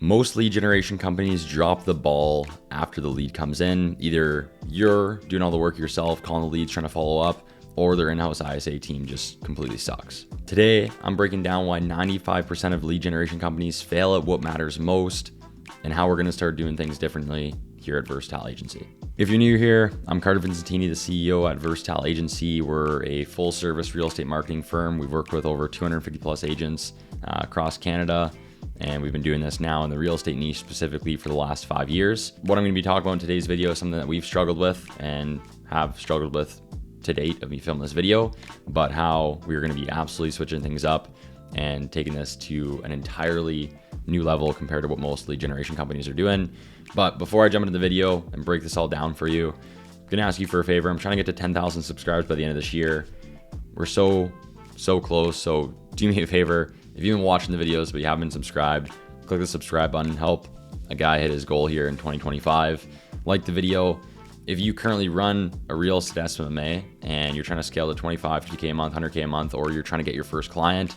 Most lead generation companies drop the ball after the lead comes in. Either you're doing all the work yourself, calling the leads, trying to follow up, or their in-house ISA team just completely sucks. Today, I'm breaking down why 95% of lead generation companies fail at what matters most and how we're going to start doing things differently here at Versatile Agency. If you're new here, I'm Vincentini, the CEO at Versatile Agency. We're a full-service real estate marketing firm. We've worked with over 250 plus agents across Canada, and we've been doing this now in the real estate niche specifically for the last 5 years. What I'm going to be talking about in today's video is something that we've struggled with and have struggled with to date of me filming this video, but how we're going to be absolutely switching things up and taking this to an entirely new level compared to what most lead generation companies are doing. But before I jump into the video and break this all down for you, I'm going to ask you for a favor. I'm trying to get to 10,000 subscribers by the end of this year. We're so close. So do me a favor. If you've been watching the videos but you haven't been subscribed, click the subscribe button. Help a guy hit his goal here in 2025. Like the video. If you currently run a real estate SMMA and you're trying to scale to 25, 50K a month, 100K a month, or you're trying to get your first client,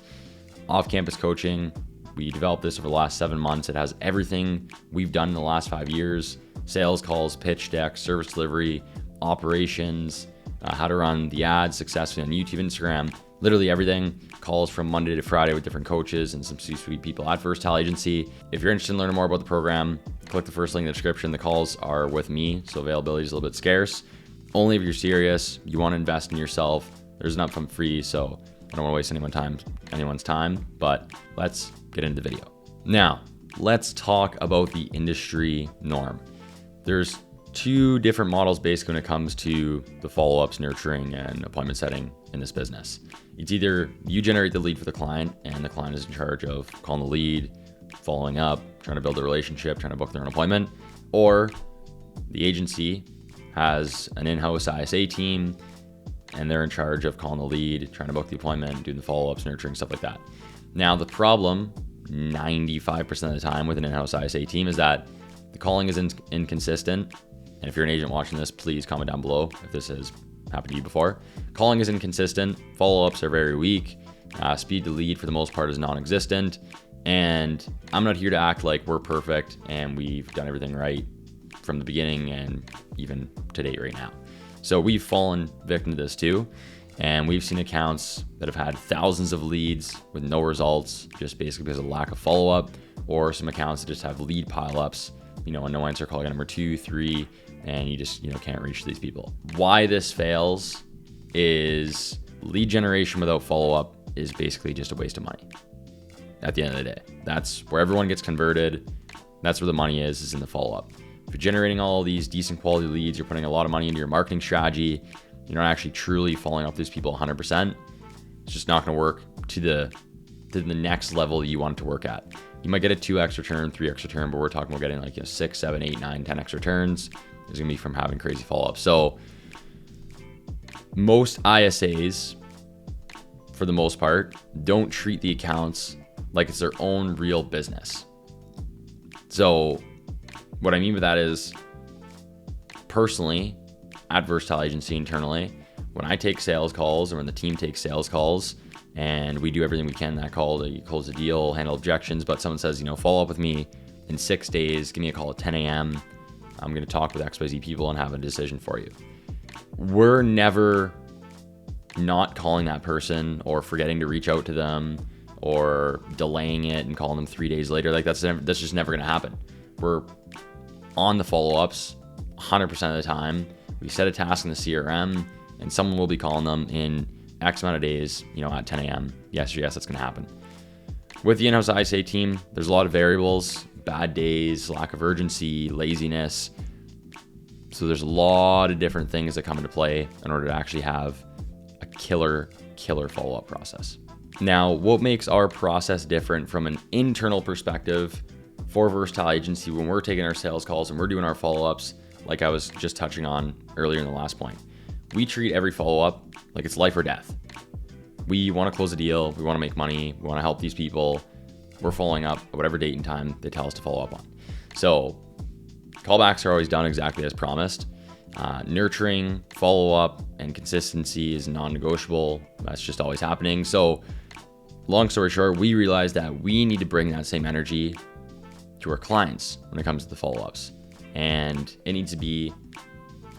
off-campus coaching, we developed this over the last 7 months. It has everything we've done in the last 5 years: sales calls, pitch decks, service delivery, operations, how to run the ads successfully on YouTube, Instagram, literally everything. Calls from Monday to Friday with different coaches and some C-suite people at Versatile Agency. If you're interested in learning more about the program, click the first link in the description. The calls are with me, so availability is a little bit scarce. Only if you're serious, you want to invest in yourself. There's an upfront fee, so I don't want to waste anyone's time, but let's get into the video. Now, let's talk about the industry norm. There's two different models basically when it comes to the follow-ups, nurturing, and appointment setting in this business. It's either you generate the lead for the client and the client is in charge of calling the lead, following up, trying to build a relationship, trying to book their own appointment, or the agency has an in-house ISA team and they're in charge of calling the lead, trying to book the appointment, doing the follow-ups, nurturing, stuff like that. Now, the problem 95% of the time with an in-house ISA team is that the calling is inconsistent. And if you're an agent watching this, please comment down below if this has happened to you before. Calling is inconsistent. Follow-ups are very weak. Speed to lead for the most part is non-existent. And I'm not here to act like we're perfect and we've done everything right from the beginning and even to date right now. So we've fallen victim to this too. And we've seen accounts that have had thousands of leads with no results, just basically because of lack of follow-up, or some accounts that just have lead pile-ups, a no answer call number 2, 3, and you just, can't reach these people. Why this fails is lead generation without follow-up is basically just a waste of money. At the end of the day, that's where everyone gets converted. That's where the money is in the follow-up. If you're generating all these decent quality leads, you're putting a lot of money into your marketing strategy, you're not actually truly following up these people 100%. It's just not going to work to the next level that you want it to work at. You might get a 2x return, 3x return, but we're talking about getting like 6, 7, 8, 9, 10x returns. Is going to be from having crazy follow-up. So most ISAs, for the most part, don't treat the accounts like it's their own real business. So what I mean by that is, personally, at Versatile Agency internally, when I take sales calls or when the team takes sales calls and we do everything we can in that call to close the deal, handle objections, but someone says, follow up with me in 6 days, give me a call at 10 a.m. I'm going to talk with XYZ people and have a decision for you. We're never not calling that person or forgetting to reach out to them or delaying it and calling them 3 days later. Like that's just never going to happen. We're on the follow-ups 100% of the time. We set a task in the CRM and someone will be calling them in X amount of days, at 10 a.m. Yes, that's going to happen. With the in-house ISA team, there's a lot of variables: bad days, lack of urgency, laziness. So there's a lot of different things that come into play in order to actually have a killer follow-up process. Now, what makes our process different from an internal perspective for Versatile Agency when we're taking our sales calls and we're doing our follow-ups, like I was just touching on earlier in the last point, we treat every follow-up like it's life or death. We want to close a deal. We want to make money. We want to help these people. We're following up at whatever date and time they tell us to follow up on. So callbacks are always done exactly as promised. Nurturing, follow-up, and consistency is non-negotiable. That's just always happening. So long story short, we realized that we need to bring that same energy to our clients when it comes to the follow-ups. And it needs to be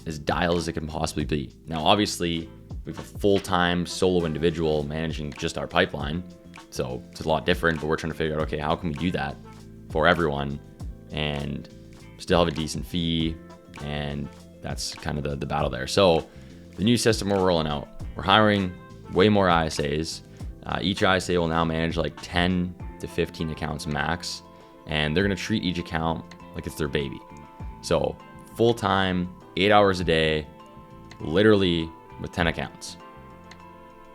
as dialed as it can possibly be. Now, obviously, we have a full-time solo individual managing just our pipeline, so it's a lot different, but we're trying to figure out, okay, how can we do that for everyone and still have a decent fee? And that's kind of the battle there. So the new system we're rolling out, we're hiring way more ISAs. Each ISA will now manage like 10 to 15 accounts max, and they're going to treat each account like it's their baby. So full-time, 8 hours a day, literally with 10 accounts.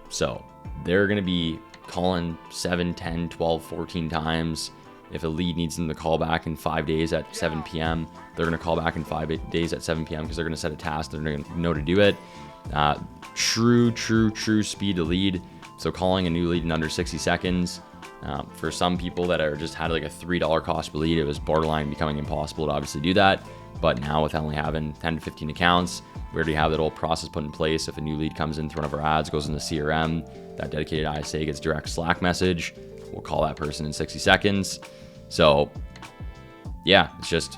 So they're going to be calling 7, 10, 12, 14 times. If a lead needs them to call back in 5 days at 7 p.m., they're going to call back in 5 days at 7 p.m. because they're going to set a task. They're going to know to do it. True speed to lead. So calling a new lead in under 60 seconds. For some people that are just had like a $3 cost per lead, it was borderline becoming impossible to obviously do that. But now with only having 10 to 15 accounts, we already have that whole process put in place. If a new lead comes in through one of our ads, goes in the CRM, that dedicated ISA gets direct Slack message. We'll call that person in 60 seconds. So yeah, it's just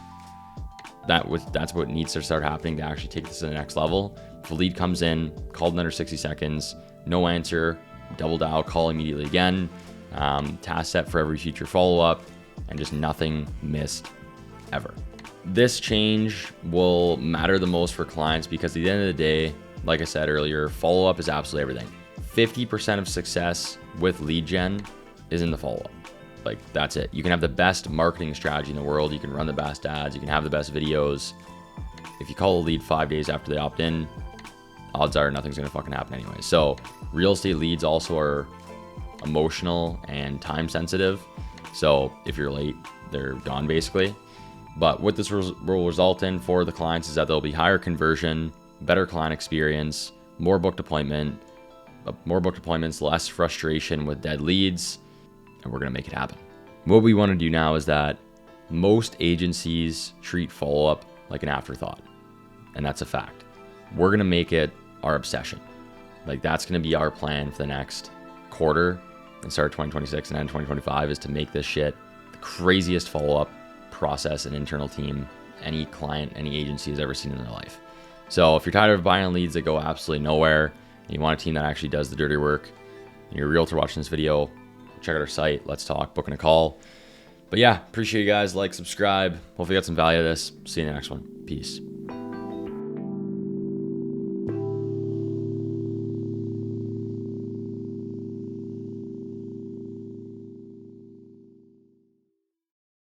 that's what needs to start happening to actually take this to the next level. If a lead comes in, called in under 60 seconds, no answer, double dial, call immediately again, task set for every future follow-up, and just nothing missed ever. This change will matter the most for clients because at the end of the day, like I said earlier, follow-up is absolutely everything. 50% of success with lead gen is in the follow-up. Like, that's it. You can have the best marketing strategy in the world. You can run the best ads. You can have the best videos. If you call a lead 5 days after they opt in, odds are nothing's going to fucking happen anyway. So real estate leads also are emotional and time sensitive. So if you're late, they're gone basically. But what this will result in for the clients is that there'll be higher conversion, better client experience, more booked appointments, less frustration with dead leads, and we're going to make it happen. What we want to do now is that most agencies treat follow-up like an afterthought, and that's a fact. We're going to make it our obsession. Like, that's going to be our plan for the next quarter and start 2026 and end 2025 is to make this shit the craziest follow-up process and internal team any client, any agency has ever seen in their life. So if you're tired of buying leads that go absolutely nowhere and you want a team that actually does the dirty work, and you're a realtor watching this video, check out our site. Let's talk, booking a call. But yeah, appreciate you guys. Like, subscribe. Hopefully you got some value out of this. See you in the next one. Peace.